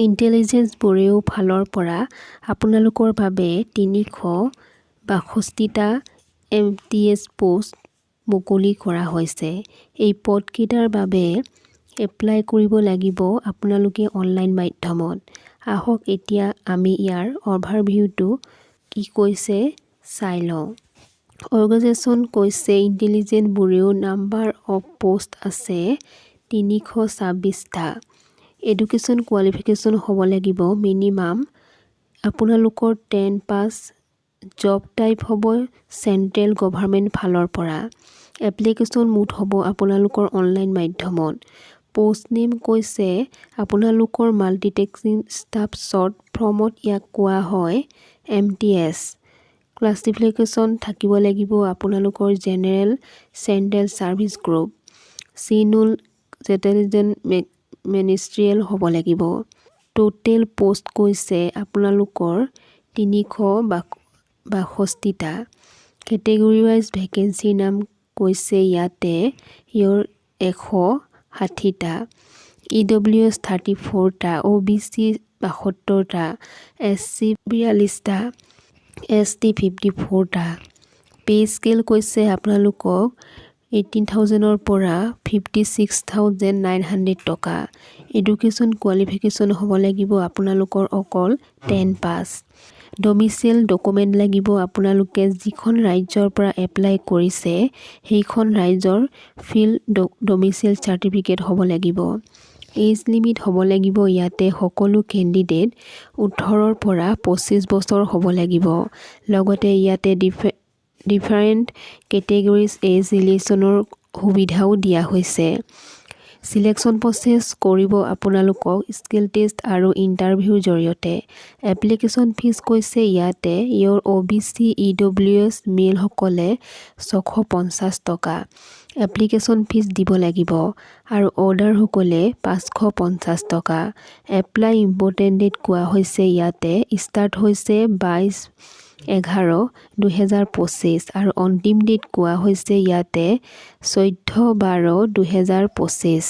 Intelligence bureau ফালৰ পৰা আপোনালোকৰ বাবে 362টা MTS পোষ্ট মুকলি কৰা হৈছে। এই পদকেইটাৰ বাবে এপ্লাই কৰিব লাগিব আপোনালোকে অনলাইন মাধ্যমত। আহক এতিয়া আমি ইয়াৰ অভাৰভিউটো কি কৈছে চাই লওঁ। অৰ্গেনাইজেশ্যন কৈছে intelligence bureau number of post আছে 326টা। এডুকেশ্যন কোৱালিফিকেশ্যন হ'ব লাগিব মিনিমাম আপোনালোকৰ 10 পাছ। জব টাইপ হ'ব চেণ্ট্ৰেল গভৰ্ণমেণ্ট ফালৰ পৰা। এপ্লিকেশ্যন মোড হ'ব আপোনালোকৰ অনলাইন মাধ্যমত। পোষ্ট নেম কৈছে আপোনালোকৰ মাল্টিটাস্কিং ষ্টাফ শ্বৰ্ট ফৰ্মত ইয়াক কোৱা হয় MTS। ক্লাছিফিকেশ্যন থাকিব লাগিব আপোনালোকৰ জেনেৰেল চেণ্ট্ৰেল ছাৰ্ভিচ গ্ৰুপ। চিনুল জেটেলিজেন মিনিষ্ট্ৰিয়েল হ'ব লাগিব। টোটেল পোষ্ট কৈছে আপোনালোকৰ 362টা। কেটেগৰী ৱাইজ ভেকেঞ্চিৰ নাম কৈছে ইয়াতে ইয়ৰ 160টা। EWS 34টা, OBC 72টা, SC 42টা, ST 54টা। পে স্কেল কৈছে আপোনালোকক 18,000ৰ পৰা 56,900 টকা। এডুকেশ্যন কোৱালিফিকেশ্যন হ'ব লাগিব আপোনালোকৰ অকল 10 পাছ। ডমিচিল ডকুমেণ্ট লাগিব আপোনালোকে যিখন ৰাজ্যৰ পৰা এপ্লাই কৰিছে সেইখন ৰাজ্যৰ ফিল্ড ডমিচিল চাৰ্টিফিকেট হ'ব লাগিব। এজ লিমিট হ'ব লাগিব ইয়াতে সকলো কেণ্ডিডেট 18ৰ পৰা 25 বছৰ হ'ব লাগিব। লগতে ইয়াতে ডিফাৰেণ্ট কেটেগৰীজ এজ ৰিলেশ্যনৰ সুবিধাও দিয়া হৈছে। চিলেকশ্যন প্ৰচেছ কৰিব আপোনালোকক স্কিল টেষ্ট আৰু ইণ্টাৰভিউৰ জৰিয়তে। এপ্লিকেশ্যন ফিজ কৈছে ইয়াতে ইয়ৰ OBC EWS মেলসকলে 650 টকা। এপ্লিকেশ্যন ফিজ দিব লাগিব আৰু অৰ্ডাৰসকলে 550 টকা। এপ্লাই ইম্পৰ্টেণ্ট ডেট কোৱা হৈছে ইয়াতে ষ্টাৰ্ট হৈছে 22/11/2025 আৰু অন্তিম ডেট কোৱা হৈছে ইয়াতে 14/12/2025।